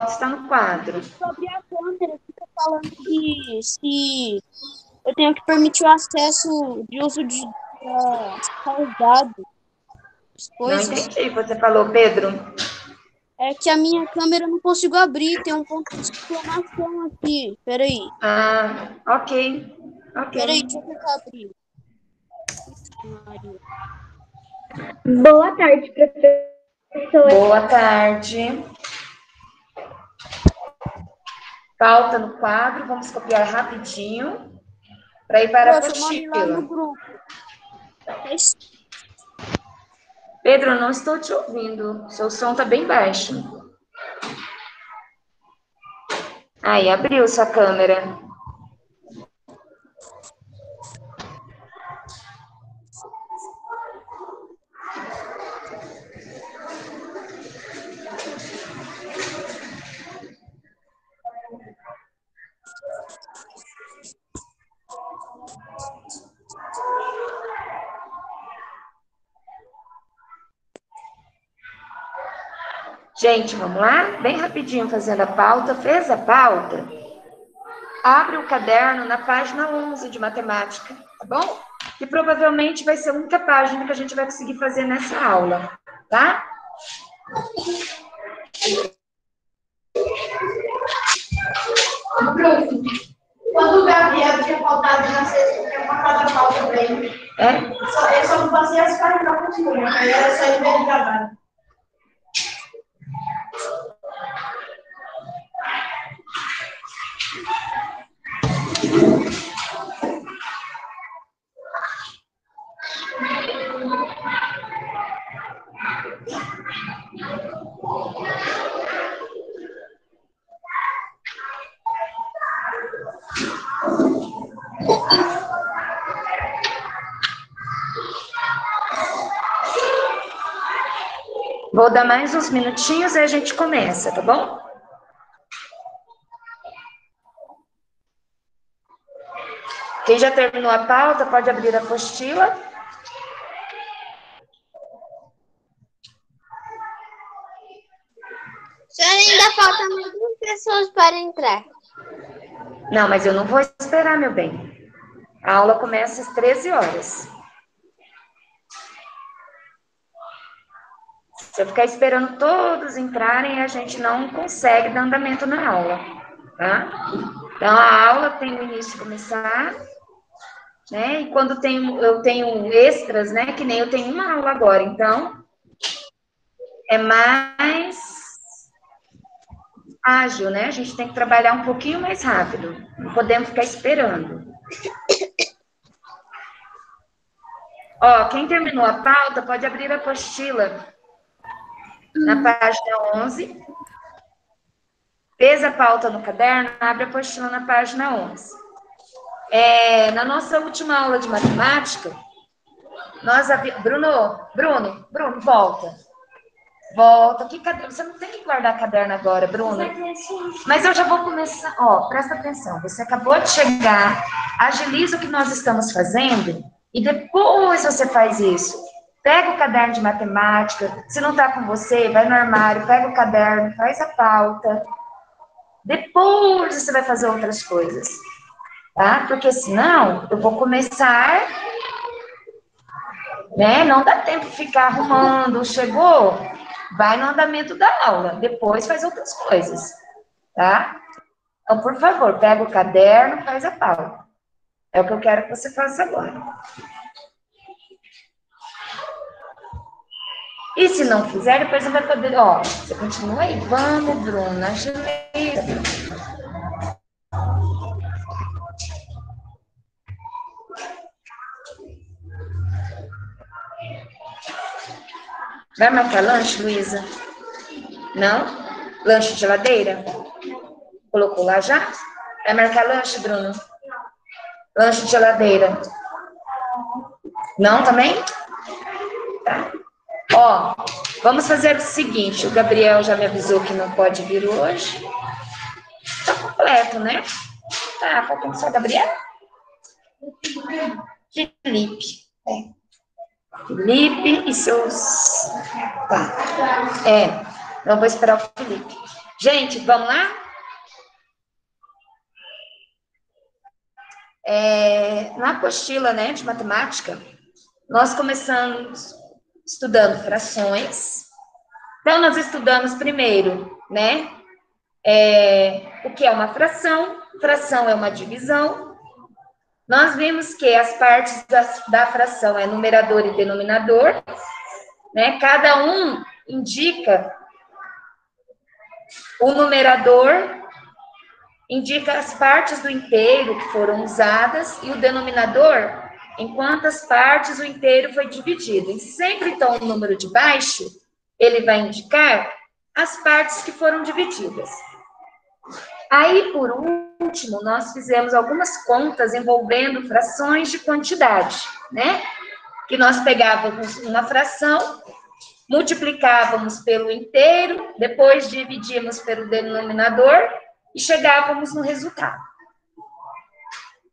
está no quadro. Sobre a câmera, fica falando que se eu tenho que permitir o acesso de uso de dados, Não coisas. entendi o que você falou, Pedro. É que a minha câmera eu não consigo abrir, tem um ponto de exclamação aqui. Peraí, Ah, ok. Ok. deixa eu tentar abrir. Maria. Boa tarde, professor. Boa tarde. Falta no quadro, vamos copiar rapidinho para ir para a Poxa, eu mandei lá no apostila. grupo. Pedro, eu não estou te ouvindo. Seu som está bem baixo. Aí, abriu sua câmera. Gente, vamos lá? Bem rapidinho fazendo a pauta. Fez a pauta? Abre o caderno na página 11 de matemática, tá bom? Que provavelmente vai ser a única página que a gente vai conseguir fazer nessa aula, tá? Quando o Gabriel tinha faltado na sexta, tinha faltado a pauta para ele. Eu só não passei as caras para continuar, aí era só ele ver o trabalho. Vou dar mais uns minutinhos e a gente começa, tá bom? Quem já terminou a pauta pode abrir a apostila. Senhora, ainda falta mais 2 pessoas para entrar. Não, mas eu não vou esperar, meu bem. A aula começa às 13 horas. Se eu ficar esperando todos entrarem, a gente não consegue dar andamento na aula, tá? Então, a aula tem o início e começar, né? E quando eu tenho extras, né? Que nem eu tenho uma aula agora, então é mais ágil, né? A gente tem que trabalhar um pouquinho mais rápido, não podemos ficar esperando. Ó, quem terminou a pauta pode abrir a apostila na página 11. Fez a pauta no caderno, abre a apostila na página 11. Na nossa última aula de matemática, nós Bruno, volta. Volta. Você não tem que guardar caderno agora, Bruno. Mas eu já vou começar. Ó, presta atenção. Você acabou de chegar, agiliza o que nós estamos fazendo e depois você faz isso. Pega o caderno de matemática. Se não está com você, vai no armário, pega o caderno, faz a pauta. Depois você vai fazer outras coisas, tá? Porque senão eu vou começar, né? Não dá tempo de ficar arrumando. Chegou, vai no andamento da aula. Depois faz outras coisas, tá? Então, por favor, pega o caderno, faz a pauta. É o que eu quero que você faça agora. E se não fizer, depois não vai poder. Ó, você continua aí. Vamos, Bruna, ajuda. Vai marcar lanche, Luísa? Não? Lanche de geladeira? Colocou lá já? Vai marcar lanche, Bruno? Lanche de geladeira? Não também? Tá. Ó, vamos fazer o seguinte, o Gabriel já me avisou que não pode vir hoje. Tá completo, né? Tá, faltando só o Gabriel? Felipe. Felipe e seus... Tá. Não vou esperar o Felipe. Gente, vamos lá? Na apostila, né, de matemática, nós começamos estudando frações. Então, nós estudamos primeiro, né, o que é uma fração. Fração é uma divisão. Nós vimos que as partes da fração é numerador e denominador, né? Cada um indica, o numerador indica as partes do inteiro que foram usadas e o denominador em quantas partes o inteiro foi dividido. E sempre, então, o número de baixo, ele vai indicar as partes que foram divididas. Aí, por último, nós fizemos algumas contas envolvendo frações de quantidade, né? Que nós pegávamos uma fração, multiplicávamos pelo inteiro, depois dividíamos pelo denominador e chegávamos no resultado.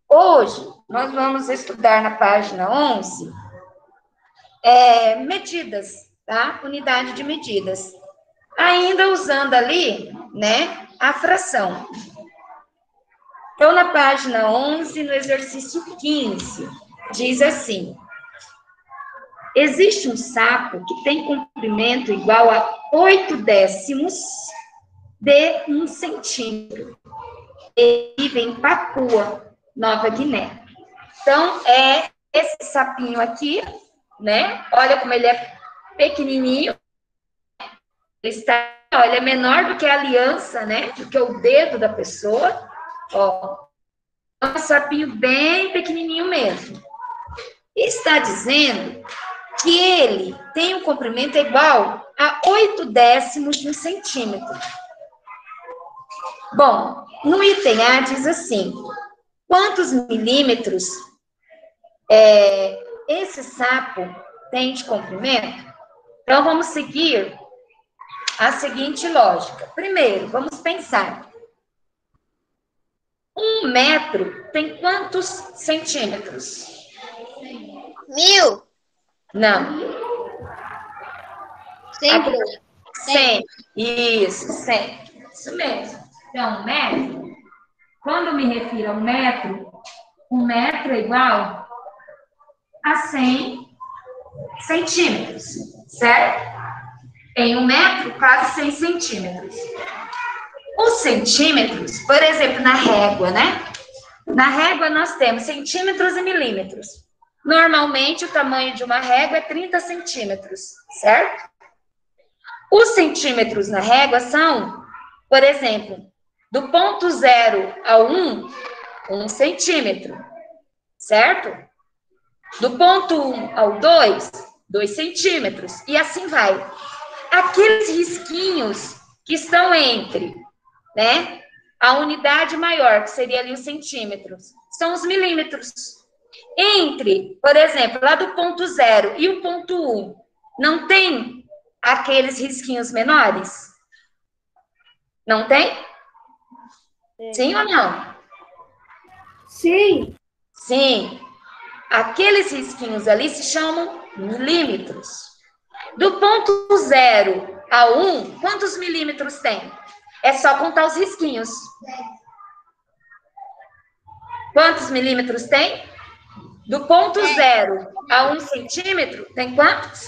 Hoje, nós vamos estudar na página 11, medidas, tá? Unidade de medidas. Ainda usando ali, né, a fração. Então, na página 11, no exercício 15, diz assim: existe um sapo que tem comprimento igual a 8/10 de 1 centímetro. Ele vive em Papua Nova Guiné. Então, é esse sapinho aqui, né? Olha como ele é pequenininho. Ele está, olha, é menor do que a aliança, né? Do que o dedo da pessoa. Ó, é um sapinho bem pequenininho mesmo. E está dizendo que ele tem um comprimento igual a 8/10 de 1 centímetro. Bom, no item A diz assim: quantos milímetros esse sapo tem de comprimento? Então, vamos seguir a seguinte lógica. Primeiro, vamos pensar. 1 metro tem quantos centímetros? 1000. Não. 100. 100. Isso, 100. Isso mesmo. Então, 1 metro, quando eu me refiro a 1 metro, 1 metro é igual a 100 centímetros, certo? Em 1 metro, quase 100 centímetros. Os centímetros, por exemplo, na régua, né? Na régua nós temos centímetros e milímetros. Normalmente, o tamanho de uma régua é 30 centímetros, certo? Os centímetros na régua são, por exemplo, do ponto 0 ao 1, 1 centímetro, certo? Do ponto 1 ao 2, 2 centímetros, e assim vai. Aqueles risquinhos que estão entre, né, a unidade maior, que seria ali os centímetros, são os milímetros. Entre, por exemplo, lá do ponto 0 e o ponto 1, não tem aqueles risquinhos menores? Não tem? Sim ou não? Sim. Sim. Aqueles risquinhos ali se chamam milímetros. Do ponto 0 a 1, quantos milímetros tem? É só contar os risquinhos. Quantos milímetros tem? Do ponto 0 a 1 centímetro, tem quantos?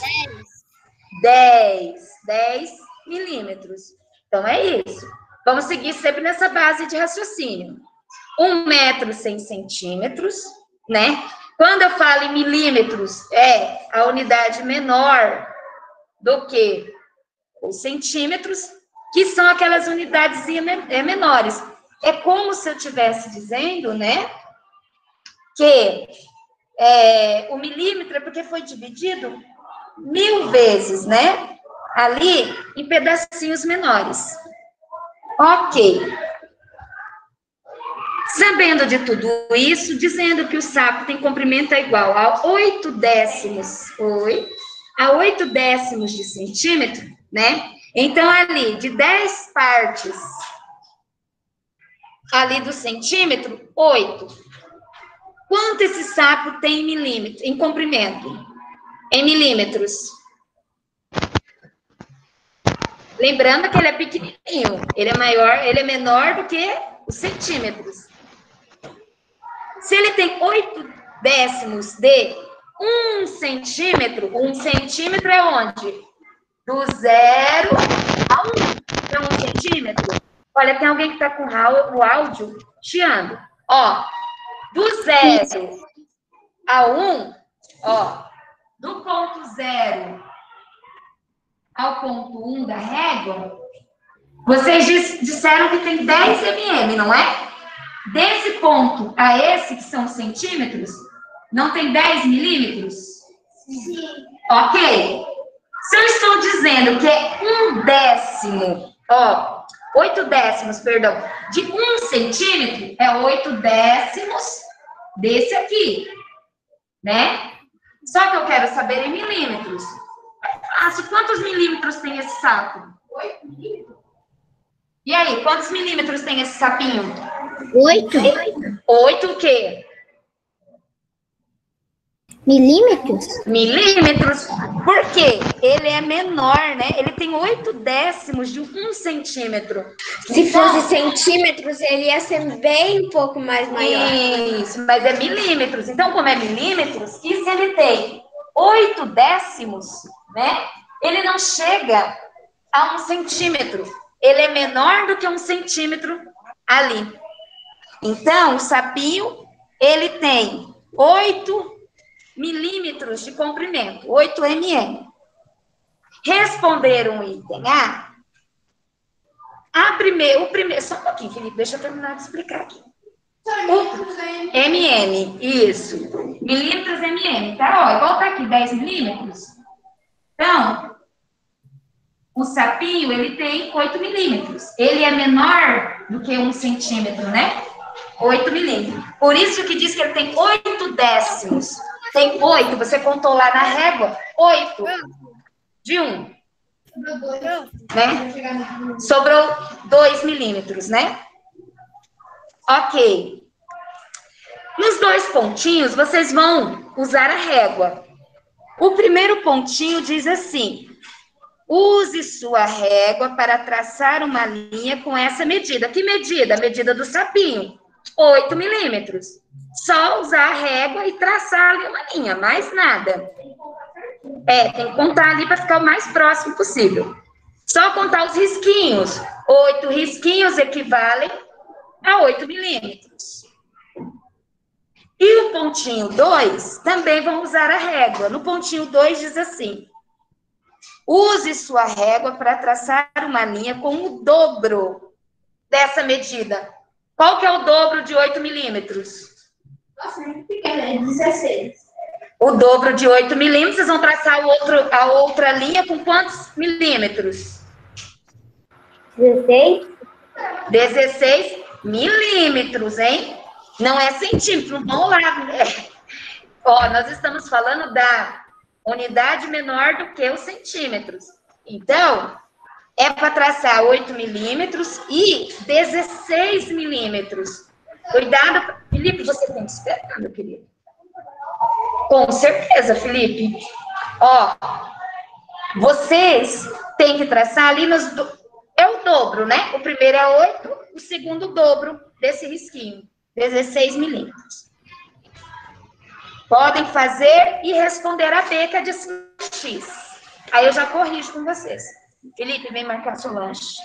10 milímetros. Então, é isso. Vamos seguir sempre nessa base de raciocínio. 1 metro, 100 centímetros, né? Quando eu falo em milímetros, é a unidade menor do que os centímetros, que são aquelas unidades menores. É como se eu estivesse dizendo, né, que o milímetro é porque foi dividido 1000 vezes, né, ali em pedacinhos menores. Ok. Sabendo de tudo isso, dizendo que o sapo tem comprimento igual a 8/10 de centímetro, né? Então, ali, de 10 partes ali do centímetro, 8. Quanto esse sapo tem em milímetros, em comprimento? Em milímetros? Lembrando que ele é pequenininho, ele é menor do que os centímetros. Se ele tem 8 décimos de 1 centímetro, 1 centímetro é onde? Do 0 a 1. É 1 centímetro. Olha, tem alguém que está com o áudio chiando. Ó, do 0 a 1, ó, do ponto 0 ao ponto 1 da régua, vocês disseram que tem 10 mm, não é? Desse ponto a esse, que são centímetros, não tem 10 milímetros? Sim. Ok. Se eu estou dizendo que é 1 décimo, ó, 8 décimos, perdão, de 1 centímetro, é 8 décimos desse aqui, né? Só que eu quero saber em milímetros. Quantos milímetros tem esse sapo? 8 milímetros. E aí, quantos milímetros tem esse sapinho? 8 8 o quê? milímetros? Milímetros. Por quê? Ele é menor, né? Ele tem 8 décimos de 1 centímetro. Se fosse centímetros, ele ia ser bem um pouco mais maior. Isso, mas é milímetros. Então, como é milímetros, e se ele tem 8 décimos, né? Ele não chega a 1 centímetro. Ele é menor do que 1 centímetro ali. Então, o sapinho, ele tem 8 milímetros de comprimento, 8 mm. Responder um item A. O primeiro, só um pouquinho, Felipe, deixa eu terminar de explicar aqui. Mm, isso. Milímetros mm, tá? Ó, igual tá aqui, 10 milímetros. Então, o sapinho, ele tem 8 milímetros. Ele é menor do que 1 centímetro, né? 8 milímetros. Por isso que diz que ele tem 8 décimos. Tem 8, você contou lá na régua, 8 de 1. Né? Sobrou 2 milímetros, né? Ok. Nos 2 pontinhos, vocês vão usar a régua. O primeiro pontinho diz assim: use sua régua para traçar uma linha com essa medida. Que medida? A medida do sapinho. 8 milímetros. Só usar a régua e traçar ali uma linha, mais nada. Tem que contar ali para ficar o mais próximo possível. Só contar os risquinhos. 8 risquinhos equivalem a 8 milímetros. E o pontinho 2, também vão usar a régua. No pontinho 2 diz assim: use sua régua para traçar uma linha com o dobro dessa medida. Qual que é o dobro de 8 milímetros? Nossa, é muito pequeno, é 16. O dobro de 8 milímetros, vocês vão traçar a outra linha com quantos milímetros? 16? 16 milímetros, hein? Não é centímetro, vamos lá. Ó, nós estamos falando da unidade menor do que os centímetros. Então, é para traçar 8 milímetros e 16 milímetros. Cuidado, Felipe, você tem que esperar, meu querido. Com certeza, Felipe. Ó, vocês têm que traçar ali é o dobro, né? O primeiro é 8, o segundo o dobro desse risquinho, 16 milímetros. Podem fazer e responder a B, que é de X. Aí eu já corrijo com vocês. Felipe, vem marcar seu lanche.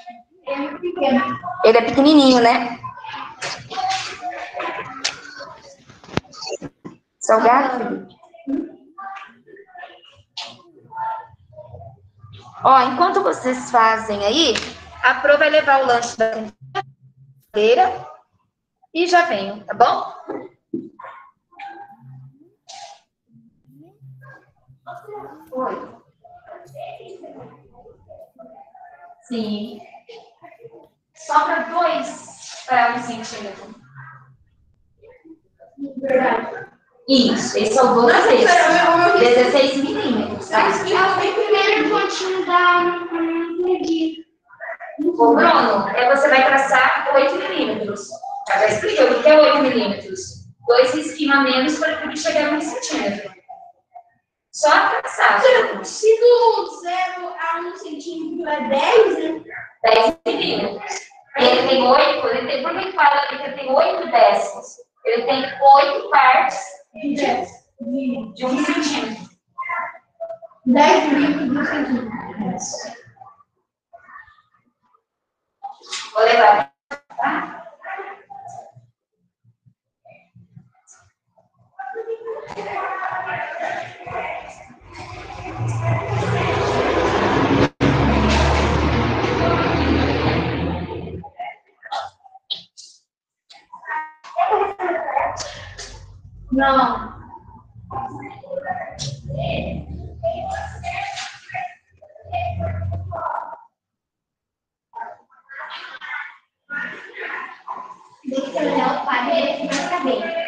Ele é pequeno. Ele é pequenininho, né? Salgado, Felipe? Ó, enquanto vocês fazem aí, a Pro vai levar o lanche da feira e já venho, tá bom? Oi. Sim. Sobra 2 para 1 centímetro. Verdade. Isso, esse é o dobro desse. 16 milímetros, tá? Eu fui primeiro pontinho da medida. Ô, Bruno, você vai traçar 8 milímetros. Já expliquei o que é 8 milímetros. 2 risquinhos a menos para ele chegar a 1 centímetro. Só traçar. Se do 0 a 1 centímetro é 10, né? 10 milímetros. E ele tem 8, por que fala que ele tem 8 décimos? Ele tem 8 partes de 1 centímetro. 10 milímetros de 1 centímetro. Vou levar. Tá? Não. Deixa eu olhar o padre na cabeça.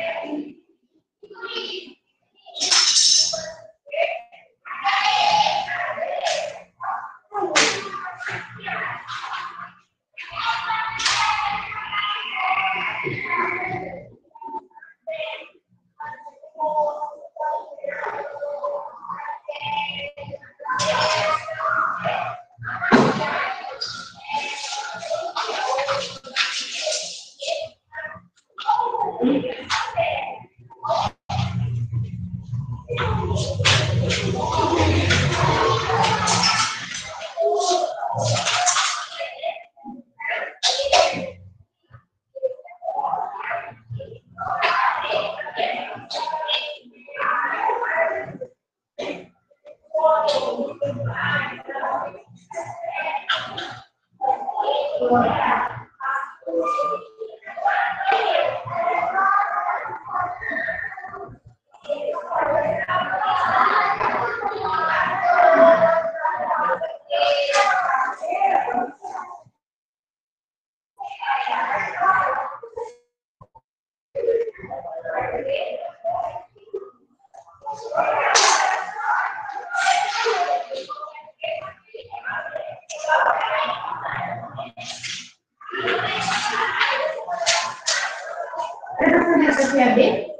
Essa aqui é B?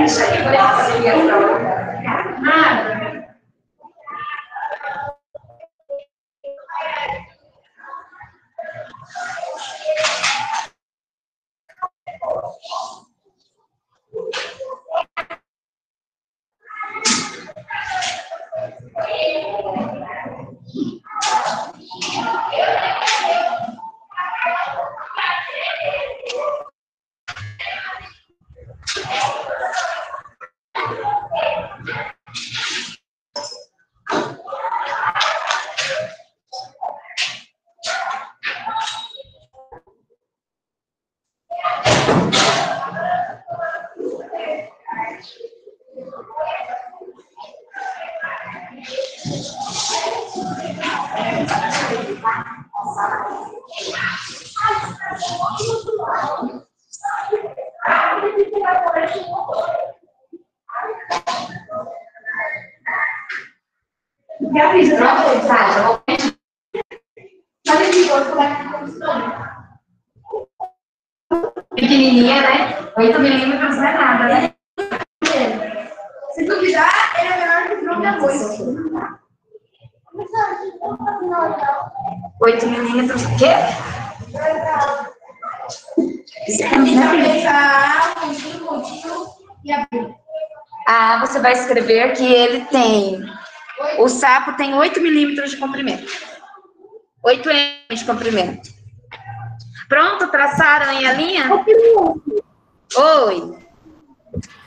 Isso aí, vou fazer Nada. Já fiz, não? Tá, Mas esse outro vai ficar pequenininha, né? 8 milímetros não é nada, né? Se duvidar, ele é menor que o tronco da coisa. 8 milímetros, o quê? Pontinho e a B. Ah, você vai escrever que ele tem... O sapo tem 8 milímetros de comprimento. 8 m de comprimento. Pronto? Traçaram aí a linha? Oi.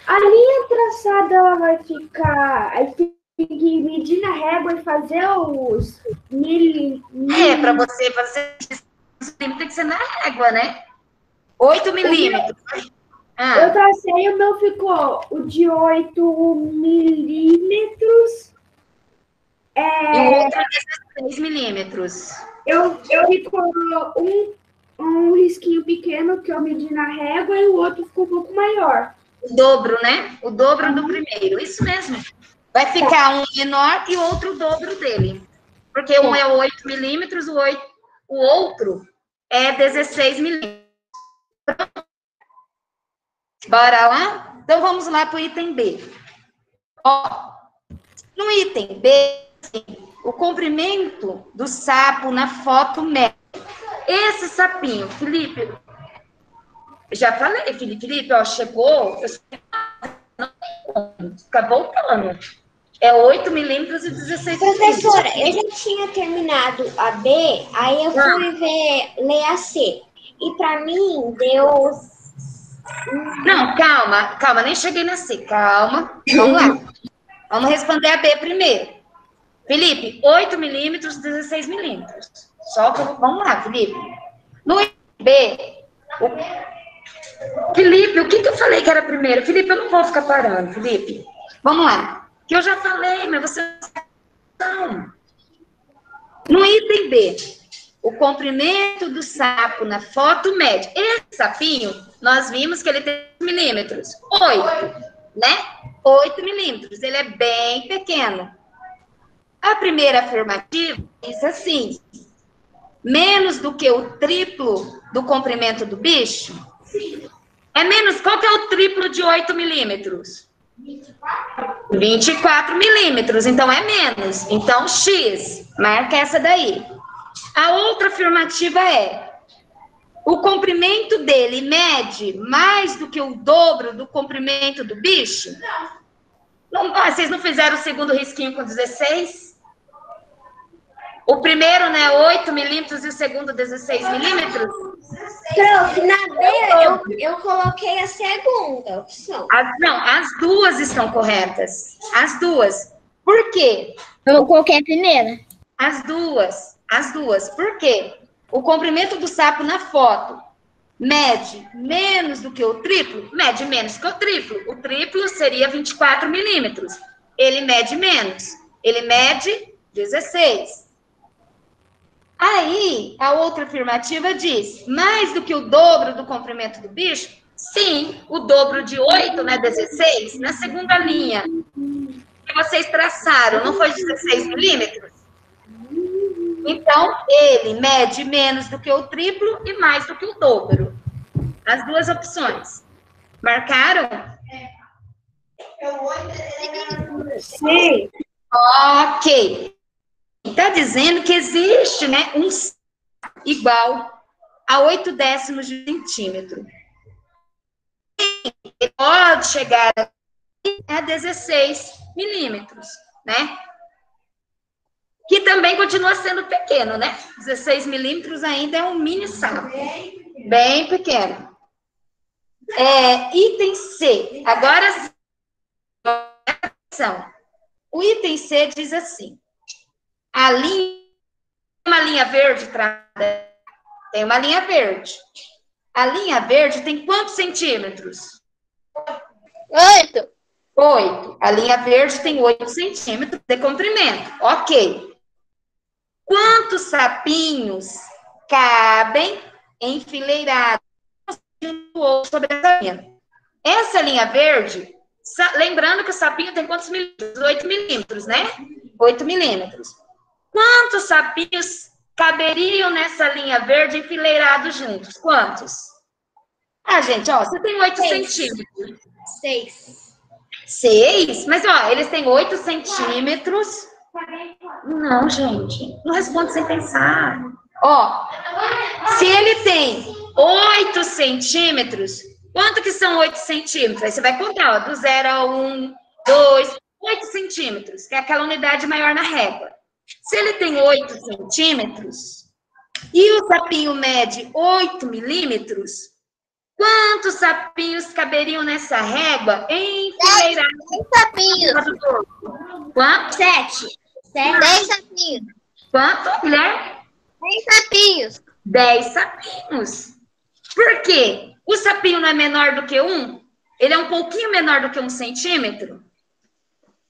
A linha traçada, ela vai ficar... Aí tem que medir na régua e fazer os Para você fazer tem que ser na régua, né? 8 milímetros. Eu tracei, o meu ficou o de 8 milímetros. E o outro é 16 milímetros. Ficou um risquinho pequeno que eu medi na régua e o outro ficou um pouco maior. O dobro, né? O dobro do primeiro. Isso mesmo. Vai ficar um menor e outro o dobro dele. Porque um é 8 milímetros, o outro é 16 milímetros. Bora lá? Então, vamos lá para o item B. Ó, no item B, o comprimento do sapo na foto média. Esse sapinho, Felipe, já falei, Felipe, ó, chegou, fica voltando. É 8 milímetros e 16 milímetros. Professora, eu já tinha terminado a B, aí eu fui ler a C. E para mim, deu... Não, calma, nem cheguei na C. Calma, vamos lá. Vamos responder a B primeiro. Felipe, 8 milímetros, 16 milímetros. Só que vamos lá, Felipe. No B, Felipe, o que eu falei que era primeiro? Felipe, eu não vou ficar parando, Felipe. Vamos lá. Que eu já falei, mas você não. No item B, o comprimento do sapo na foto média. Esse sapinho, nós vimos que ele tem milímetros. 8, né? 8 milímetros. Ele é bem pequeno. A primeira afirmativa diz assim: menos do que o triplo do comprimento do bicho? É menos. Qual que é o triplo de 8 milímetros? 24 milímetros. Então, é menos. Então, X. Marca essa daí. A outra afirmativa é: o comprimento dele mede mais do que o dobro do comprimento do bicho? Não, vocês não fizeram o segundo risquinho com 16? O primeiro, né, 8 milímetros e o segundo, 16 milímetros? Prof, na B eu coloquei a segunda opção. As duas estão corretas. As duas. Por quê? Eu coloquei a primeira. As duas. Por quê? O comprimento do sapo na foto mede menos do que o triplo? Mede menos que o triplo. O triplo seria 24 milímetros. Ele mede menos. Ele mede 16. Aí, a outra afirmativa diz, mais do que o dobro do comprimento do bicho? Sim, o dobro de 8, né, 16, na segunda linha que vocês traçaram, não foi 16 milímetros? Então, ele mede menos do que o triplo e mais do que o dobro. As duas opções. Marcaram? Sim. Ok. Está dizendo que existe, né, um igual a 8/10 de centímetro. Ele pode chegar a 16 milímetros, né? Que também continua sendo pequeno, né? 16 milímetros ainda é um mini sapo. Bem pequeno. Item C. Agora, o item C diz assim. A linha, uma linha verde traçada, tem uma linha verde. A linha verde tem quantos centímetros? 8. 8. A linha verde tem 8 centímetros de comprimento. Ok. Quantos sapinhos cabem enfileirados sobre essa linha? Essa linha verde, lembrando que o sapinho tem quantos milímetros? 8 milímetros, né? 8 milímetros. Quantos sapinhos caberiam nessa linha verde enfileirados juntos? Quantos? Gente, ó, você tem 8 centímetros. 6. 6? Mas, ó, eles têm 8 centímetros. Não, gente. Não responde sem pensar. Ó, se ele tem 8 centímetros, quanto que são 8 centímetros? Aí você vai contar, ó, do 0 ao 1, 2, 8 centímetros, que é aquela unidade maior na régua. Se ele tem 8 centímetros e o sapinho mede 8 milímetros, quantos sapinhos caberiam nessa régua enfileirados? 10 sapinhos. Quanto? 7. 10 sapinhos. Quanto, Guilherme? 10 sapinhos. 10 sapinhos. Por quê? O sapinho não é menor do que 1? Ele é um pouquinho menor do que 1 centímetro?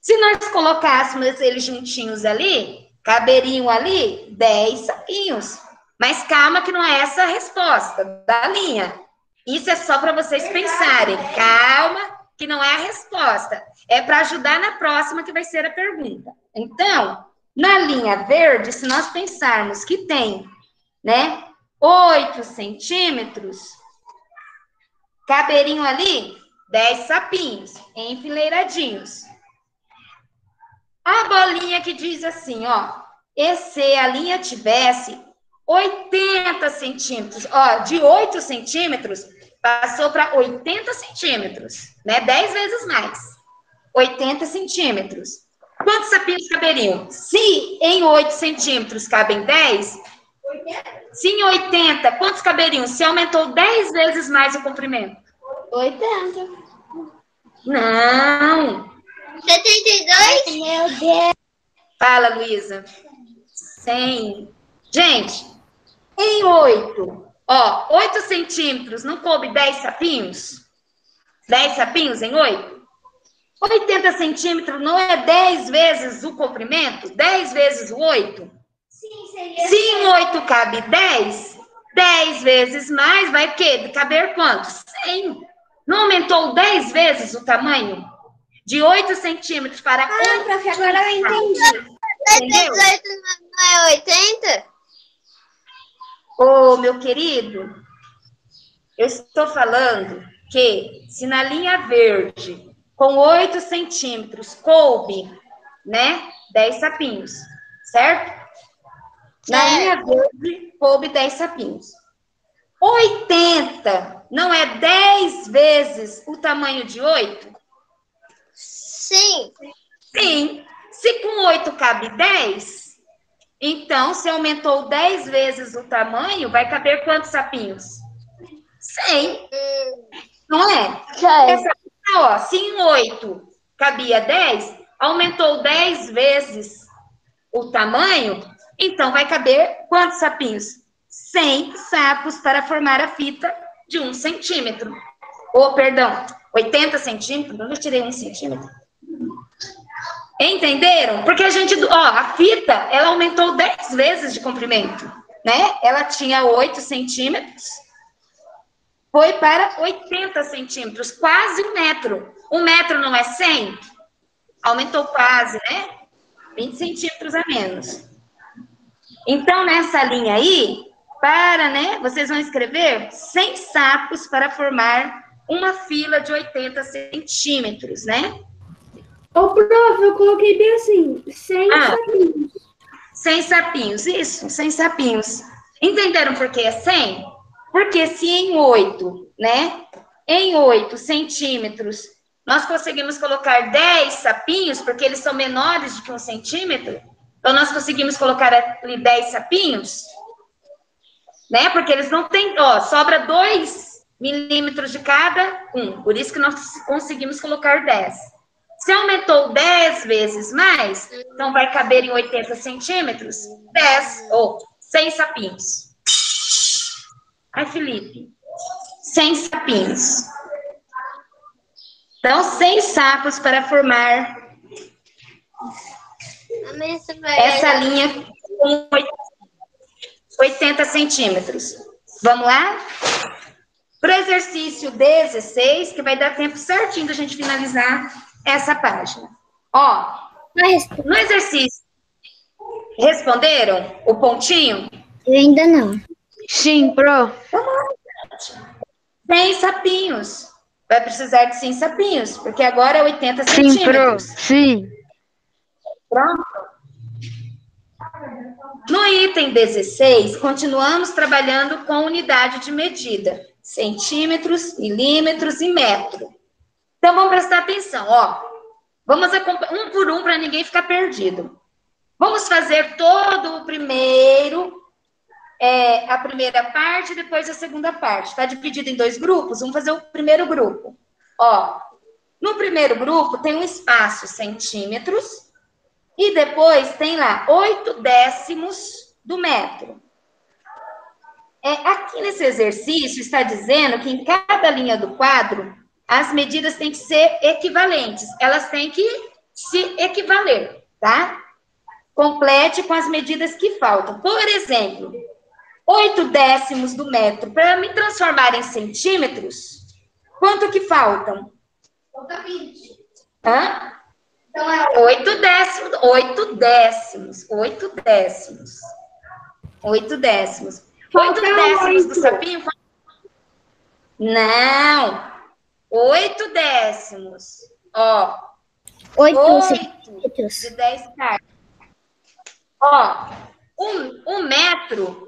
Se nós colocássemos eles juntinhos ali, caberiam ali 10 sapinhos. Mas calma que não é essa a resposta da linha. Isso é só para vocês pensarem. Calma que não é a resposta. É para ajudar na próxima, que vai ser a pergunta. Então, na linha verde, se nós pensarmos que tem, né, 8 centímetros, caberiam ali 10 sapinhos, enfileiradinhos. A bolinha que diz assim, ó, e se a linha tivesse 80 centímetros, ó, de 8 centímetros, passou para 80 centímetros, né? 10 vezes mais. 80 centímetros. Quantos sapinhos caberiam? Se em 8 centímetros cabem 10, se em 80, quantos caberiam? Se aumentou 10 vezes mais o comprimento? 80. Não. 72? Meu Deus. Fala, Luísa. 100. Gente, em 8, ó, 8 centímetros, não coube 10 sapinhos? 10 sapinhos em 8? 80 centímetros não é 10 vezes o comprimento? 10 vezes o 8? Sim, seria. Se em 8 cabe 10, 10 vezes mais vai caber quanto? 100. Não aumentou 10 vezes o tamanho? De 8 centímetros para 8. Ah, prof, agora eu entendi. Entendeu? 78 não é 80? Ô, meu querido, eu estou falando que se na linha verde, com 8 centímetros, coube, né, 10 sapinhos, certo? Na linha verde, coube 10 sapinhos. 80 não é 10 vezes o tamanho de 8? Sim. Sim. Se com 8 cabe 10, então, se aumentou 10 vezes o tamanho, vai caber quantos sapinhos? 100. Não é? Essa, ó, se em 8 cabia 10, aumentou 10 vezes o tamanho, então vai caber quantos sapinhos? 100 sapos para formar a fita de 1 centímetro. Ou, perdão, 80 centímetros, eu tirei 1 centímetro. Entenderam? Porque a gente, ó, a fita, ela aumentou 10 vezes de comprimento, né? Ela tinha 8 centímetros, foi para 80 centímetros, quase 1 metro. 1 metro não é 100? Aumentou quase, né? 20 centímetros a menos. Então, nessa linha aí, né, vocês vão escrever 100 sapos para formar uma fila de 80 centímetros, né? Ô, prof, eu coloquei bem assim, 100 sapinhos. 100 sapinhos, isso, 100 sapinhos. Entenderam por que é 100? Porque se em 8, né, em 8 centímetros, nós conseguimos colocar 10 sapinhos, porque eles são menores do que 1 centímetro, então nós conseguimos colocar ali 10 sapinhos, né, porque eles não têm, ó, sobra 2 milímetros de cada um, por isso que nós conseguimos colocar 10. Se aumentou 10 vezes mais, então vai caber em 80 centímetros 10 ou 100 sapinhos. Ai, Felipe, 100 sapinhos. Então, 100 sapos para formar essa linha com 80 centímetros. Vamos lá? Para o exercício 16, que vai dar tempo certinho da gente finalizar essa página. Ó, no exercício, responderam o pontinho? Eu ainda não. Sim, pro. 100 sapinhos. Vai precisar de 100 sapinhos, porque agora é 80 centímetros. Sim. Pronto? No item 16, continuamos trabalhando com unidade de medida. Centímetros, milímetros e metro. Então, vamos prestar atenção, ó. Vamos um por um para ninguém ficar perdido. Vamos fazer todo o primeiro, a primeira parte, depois a segunda parte. Está dividido em 2 grupos? Vamos fazer o primeiro grupo. Ó, no primeiro grupo tem um espaço centímetros e depois tem lá 8 décimos do metro. Aqui nesse exercício está dizendo que em cada linha do quadro as medidas têm que ser equivalentes, elas têm que se equivaler, tá? Complete com as medidas que faltam. Por exemplo, 8 décimos do metro, para me transformar em centímetros, quanto que faltam? Falta 20. Hã? Então é 8 décimos. 8 décimos. 8 décimos. 8 décimos. 8 Falta décimos do 8. sapinho? Não. 8 décimos. Ó. 8 8 de 10 partes. Ó. Um metro,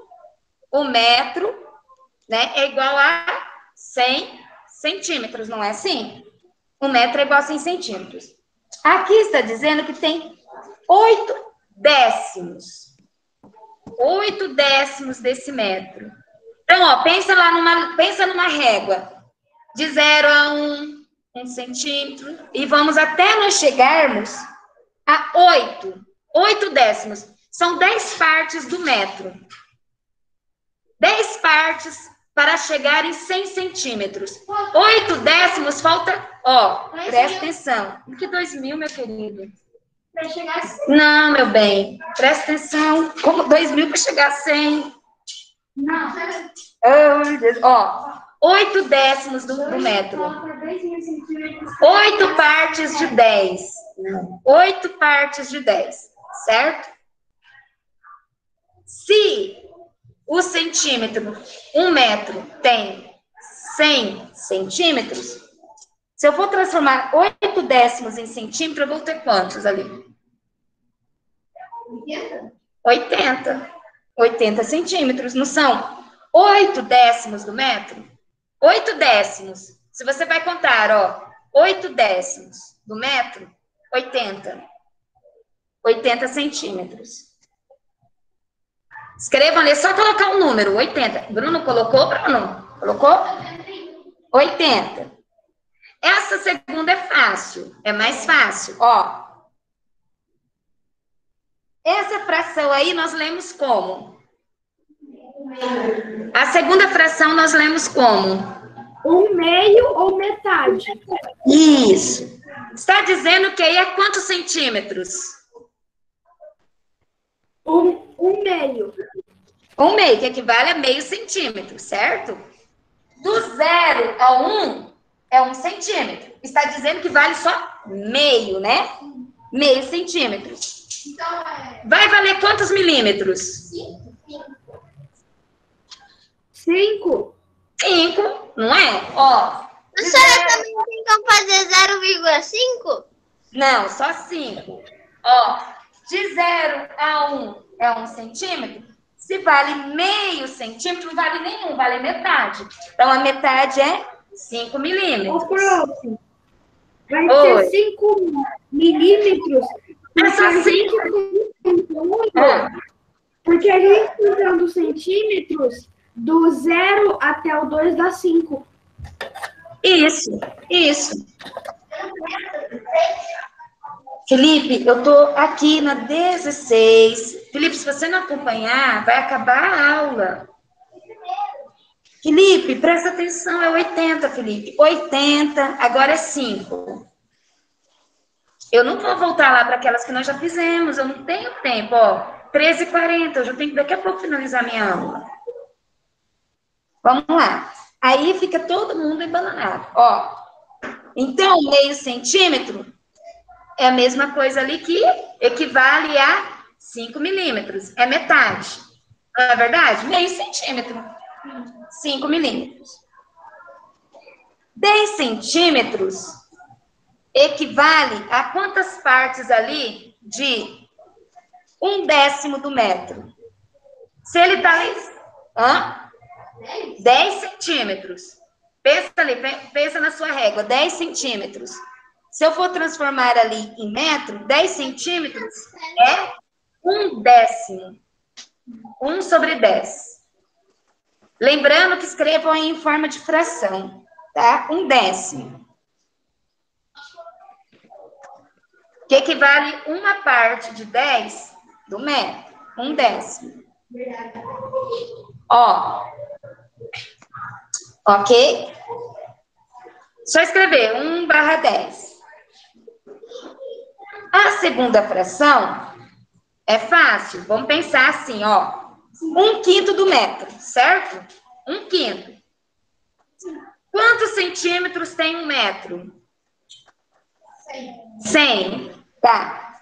né, é igual a 100 centímetros, não é assim? 1 metro é igual a 100 centímetros. Aqui está dizendo que tem 8 décimos. 8 décimos desse metro. Então, ó, pensa numa régua. De 0 a 1 centímetro. E vamos até nós chegarmos a 8 décimos. São 10 partes do metro. 10 partes para chegar em 100 centímetros. 8 décimos, falta... Ó, presta atenção. Que 2.000, meu querido? para chegar a 100. Não, meu bem. Presta atenção. Como 2.000 para chegar a 100? Não. Oh, meu Deus. Ó, 8 décimos do metro. 8 partes de 10. 8 partes de 10. Certo? Se o centímetro, 1 metro, tem 100 centímetros, se eu for transformar 8 décimos em centímetro, eu vou ter quantos ali? 80. 80 centímetros, não são? 8 décimos do metro? 8 décimos. Se você vai contar, ó, 8 décimos do metro, 80. 80 centímetros. Escrevam ali, é só colocar um número, 80. Bruno colocou, Bruno? Colocou? 80. Essa segunda é fácil, é mais fácil, ó. Essa fração aí nós lemos como? A segunda fração nós lemos como? 1/2 ou metade. Isso. Está dizendo que aí é quantos centímetros? 1/2. 1/2, que equivale a meio centímetro, certo? Do 0 a 1 é 1 centímetro. Está dizendo que vale só meio, né? Meio centímetro. Vai valer quantos milímetros? 5. 5, não é? Ó. Professora, também tem como fazer 0,5? Não, só 5. Ó, de 0 a 1 é 1 centímetro. Se vale meio centímetro, não vale nenhum, vale metade. Então, a metade é 5 milímetros. Ô, prof, vai Oi. ser 5 milímetros. É só 5. Porque a gente contando centímetros, do 0 até o 2 dá 5. Isso. Felipe, eu tô aqui na 16. Felipe, se você não acompanhar, vai acabar a aula. Felipe, presta atenção, é 80, Felipe. 80, agora é 5. Eu não vou voltar lá para aquelas que nós já fizemos, eu não tenho tempo, ó. 13h40, eu já tenho que daqui a pouco finalizar minha aula. Vamos lá. Aí fica todo mundo embananado, ó. Então, meio centímetro é a mesma coisa ali que equivale a 5 milímetros. É metade. Não é verdade? Meio centímetro. 5 milímetros. 10 centímetros equivale a quantas partes ali de 1/10 do metro? Se ele está... 10 centímetros. Pensa ali, pensa na sua régua. 10 centímetros. Se eu for transformar ali em metro, 10 centímetros é 1/10. 1/10. Lembrando que escrevam aí em forma de fração, tá? 1/10. Que equivale uma parte de 10 do metro. 1/10. Ó. Ok? Só escrever 1/10. A segunda fração é fácil. Vamos pensar assim, ó. 1/5 do metro, certo? 1/5. Quantos centímetros tem 1 metro? 100. Tá.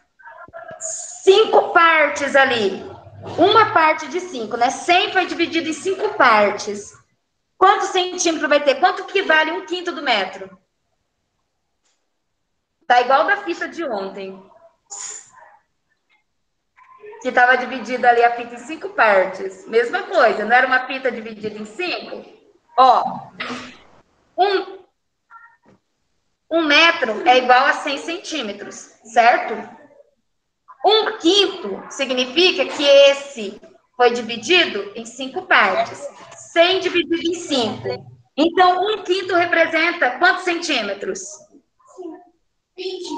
5 partes ali. Uma parte de 5, né? 100 foi dividido em 5 partes. Quantos centímetros vai ter? Quanto que vale 1/5 do metro? Tá igual da fita de ontem. Que estava dividida ali a fita em 5 partes. Mesma coisa, não era uma fita dividida em 5? Ó, um metro é igual a 100 centímetros, certo? 1/5 significa que esse foi dividido em 5 partes. 100 dividido em 5. Então, 1/5 representa quantos centímetros? 20.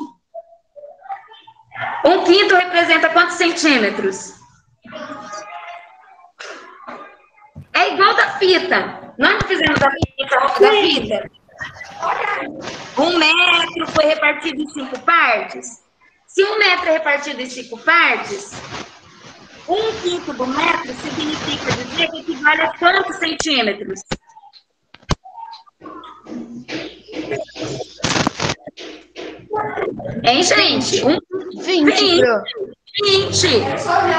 1/5 representa quantos centímetros? É igual da fita. Nós não fizemos a fita? 1 metro foi repartido em 5 partes. Se 1 metro é repartido em 5 partes, 1/5 do metro significa dizer que equivale a quantos centímetros? Hein, gente? 20. 20.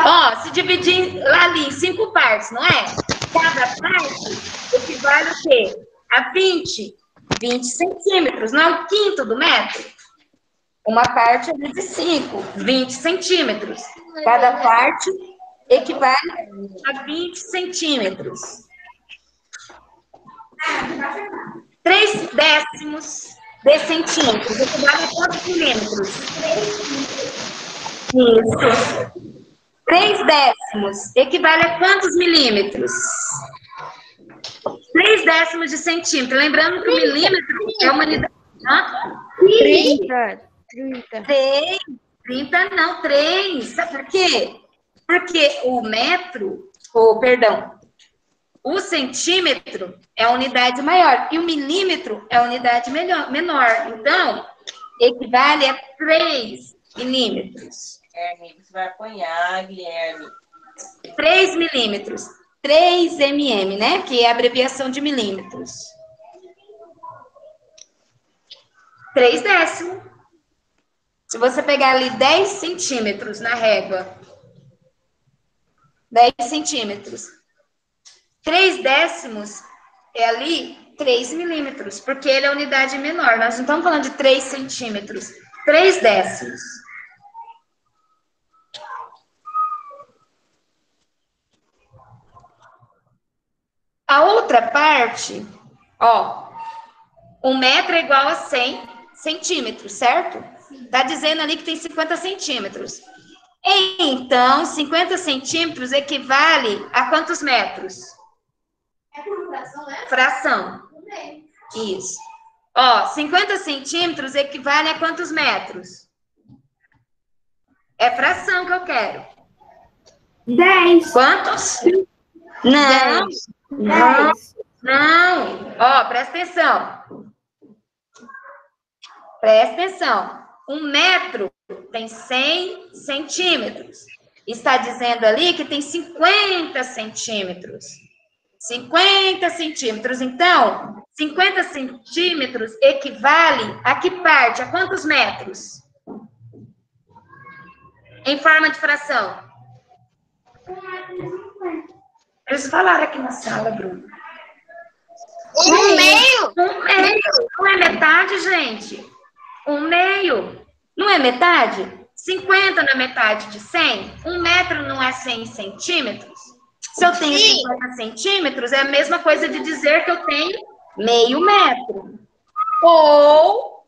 Ó, se dividir ali em 5 partes, não é? Cada parte equivale a quê? A 20. 20 centímetros, não é 1/5 do metro? Uma parte é vezes 5, 20 centímetros. Cada parte equivale a 20 centímetros. 3/10 de centímetros equivale a quantos milímetros? Isso. 3/10 equivale a quantos milímetros? 3/10 de centímetro. Lembrando que o milímetro é uma unidade. 30 não, 3. Sabe por quê? Porque o metro, o centímetro é a unidade maior e o milímetro é a unidade menor. Então, equivale a 3 milímetros. Guilherme, você vai apanhar, Guilherme. 3 milímetros. 3 mm, né? Que é a abreviação de milímetros. 3/10. Se você pegar ali 10 centímetros na régua, 10 centímetros, 3/10 é ali 3 milímetros, porque ele é a unidade menor. Nós não estamos falando de 3 centímetros, 3/10. A outra parte, ó, 1 metro é igual a 100 centímetros, certo? Tá dizendo ali que tem 50 centímetros. Então, 50 centímetros equivale a quantos metros? É por fração, né? Fração. Isso. Ó, 50 centímetros equivale a quantos metros? É fração que eu quero. 10. Quantos? Não. 10. Não. Ó, presta atenção. Presta atenção. 1 metro tem 100 centímetros. Está dizendo ali que tem 50 centímetros. 50 centímetros. Então, 50 centímetros equivale a que parte? A quantos metros? Em forma de fração. Eles falaram aqui na sala, Bruno. 1/2? 1/2. Não é metade, gente? 1/2. Não é metade? 50 na metade de 100? 1 metro não é 100 centímetros? Se eu tenho 50 centímetros, é a mesma coisa de dizer que eu tenho meio metro. Ou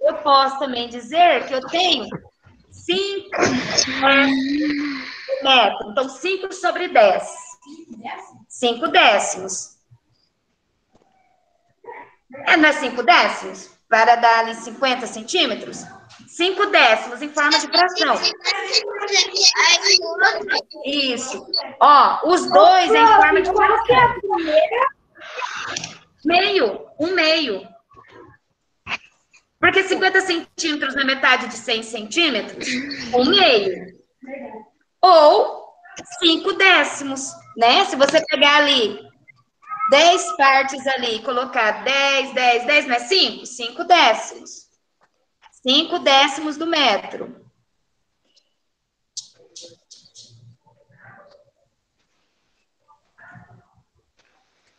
eu posso também dizer que eu tenho 5 metros. Então, 5 sobre 10. 5 décimos. Não é 5 décimos? Para dar ali 50 centímetros? 5 décimos em forma de fração. Isso. Ó, os dois em forma de Qual que é a fração. primeira? Meio. 1/2. Porque 50 centímetros na metade de 100 centímetros? 1/2. Ou 5 décimos, né? Se você pegar ali 10 partes ali e colocar 10, 10, 10, não é 5? 5 décimos. 5 décimos do metro.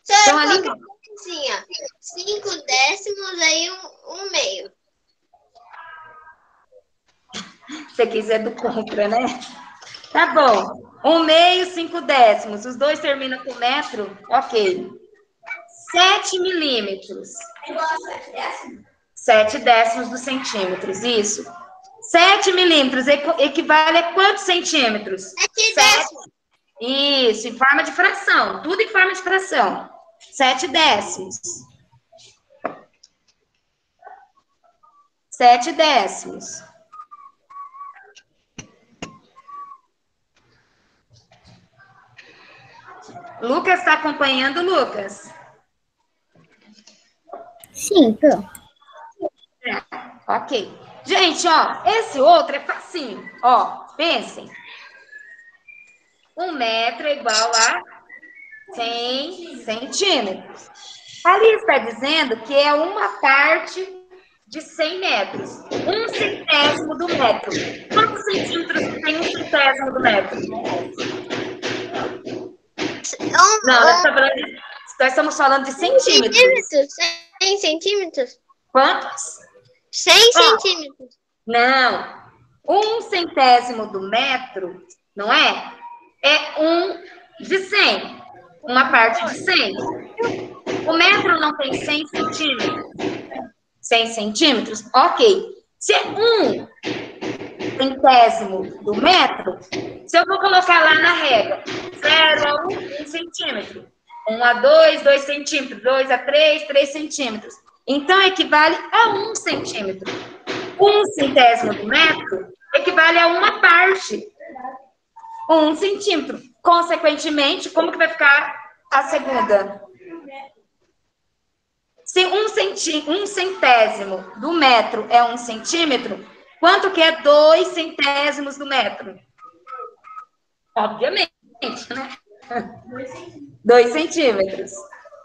Então, ali... assim, ó, 5 décimos, aí um meio. Se quiser do contra, né? Tá bom. 1 meio, 5 décimos. Os dois terminam com metro? Ok. 7 milímetros. 7 décimos dos centímetros, isso. 7 milímetros equivale a quantos centímetros? 7 décimos. Isso, em forma de fração. Tudo em forma de fração. 7 décimos. 7 décimos. Lucas, está acompanhando, Lucas? Sim, tô. Ok. Gente, ó, esse outro é facinho. Ó, pensem. 1 metro é igual a 100 centímetros. Ali está dizendo que é uma parte de 100 metros. 1 centésimo do metro. Quantos centímetros tem 1 centésimo do metro? Não, nós estamos falando de centímetros. 100 centímetros? Quantos? 100 centímetros. Não. 1 centésimo do metro, não é? É 1 de 100. Uma parte de 100. O metro não tem 100 centímetros? 100 centímetros? Ok. Se é 1 centésimo do metro, se eu vou colocar lá na régua, 0 a 1, 1 centímetro. 1 a 2, 2 centímetros. 2 a 3, 3 centímetros. Então, equivale a 1 centímetro. 1 centésimo do metro equivale a uma parte. 1 centímetro. Consequentemente, como que vai ficar a segunda? Se 1 centésimo do metro é 1 centímetro, quanto que é 2 centésimos do metro? Obviamente, né? 2 centímetros.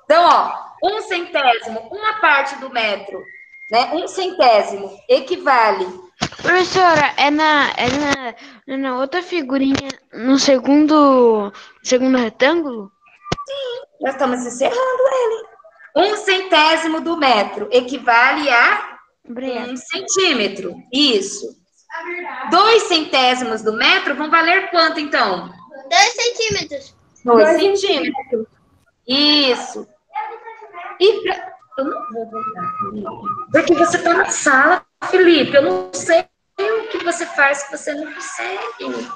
Então, ó, 1 centésimo, uma parte do metro, né? 1 centésimo equivale. Professora, é na outra figurinha, no segundo retângulo? Nós estamos encerrando ele. 1 centésimo do metro equivale a 1 centímetro. Isso. 2 centésimos do metro vão valer quanto, então? 2 centímetros. 2 centímetros. Isso. Eu não vou voltar, Felipe. Porque você está na sala, Felipe. Eu não sei o que você faz que você não consegue.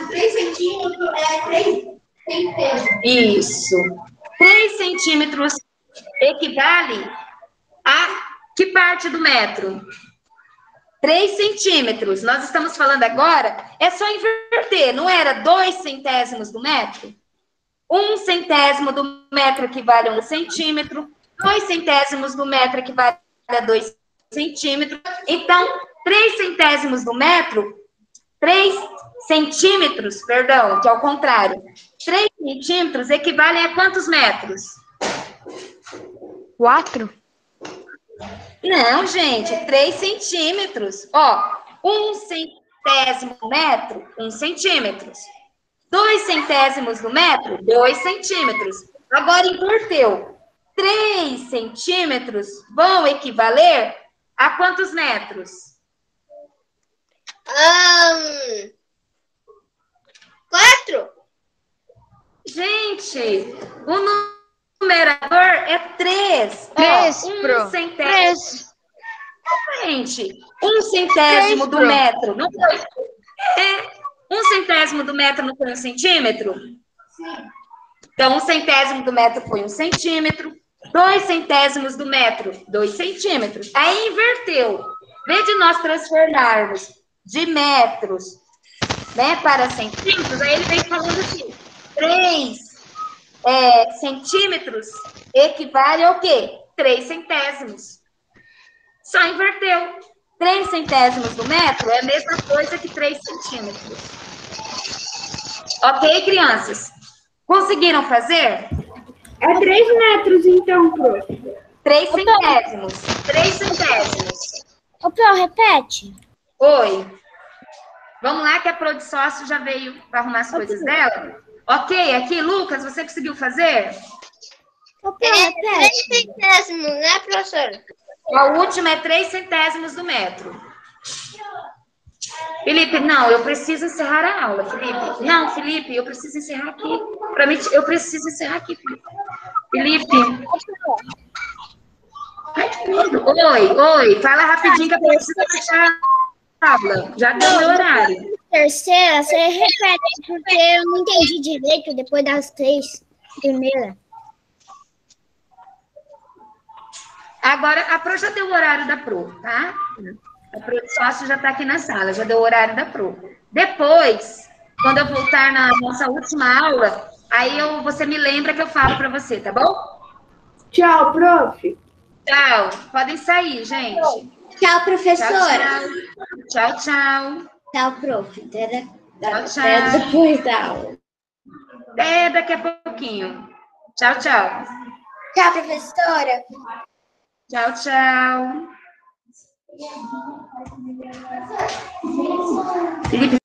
3 centímetros é 3 centímetros. Isso. 3 centímetros equivale a que parte do metro? 3 centímetros. Nós estamos falando agora, é só inverter. Não era 2 centésimos do metro? 1 centésimo do metro equivale a 1 centímetro. 2 centésimos do metro equivale a 2 centímetros. Então, 3 centésimos do metro, 3 centímetros, perdão, que é o contrário. 3 centímetros equivalem a quantos metros? 4? Não, gente, 3 centímetros. Ó, 1 centésimo do metro, 1 centímetro. 2 centésimos do metro, 2 centímetros. Agora inverteu. 3 centímetros vão equivaler a quantos metros? 4? Gente, o numerador é 3. 3, ó, 1 centésimo. Gente, 1 centésimo do metro. Não foi? 1 centésimo do metro não foi 1 centímetro? Sim. Então, 1 centésimo do metro foi 1 centímetro. 2 centésimos do metro, 2 centímetros. Aí inverteu. Em vez de nós transformarmos de metros, né, para centímetros, aí ele vem falando assim, 3 centímetros equivale ao quê? 3 centésimos. Só inverteu. 3 centésimos do metro é a mesma coisa que 3 centímetros. Ok, crianças? Conseguiram fazer? É 3 metros, então, prof. 3 centésimos. 3 centésimos. Ô, Pro, repete. Oi. Vamos lá que a Pro de sócio já veio para arrumar as coisas dela. Ok, aqui, Lucas, você conseguiu fazer? Ô, Pro, repete. 3 centésimos, né, professora? A última é 3 centésimos do metro. Felipe, não, eu preciso encerrar a aula, Felipe. Não, Felipe, eu preciso encerrar aqui. Para mim, eu preciso encerrar aqui, Felipe. Oi, fala rapidinho que eu preciso fechar a aula. Já deu meu horário. Terceira, você repete, porque eu não entendi direito depois das 3 primeiras. Agora, a Pro já deu o horário da Pro, tá? A Pro de sócio já está aqui na sala, já deu o horário da Pro. Depois, quando eu voltar na nossa última aula, aí você me lembra que eu falo para você, tá bom? Tchau, prof. Tchau. Podem sair, gente. Tchau, professora. Tchau, tchau. Tchau, prof. Até Tchau. depois da aula. Até daqui a pouquinho. Tchau, tchau. Tchau, professora. Tchau, tchau. Felipe,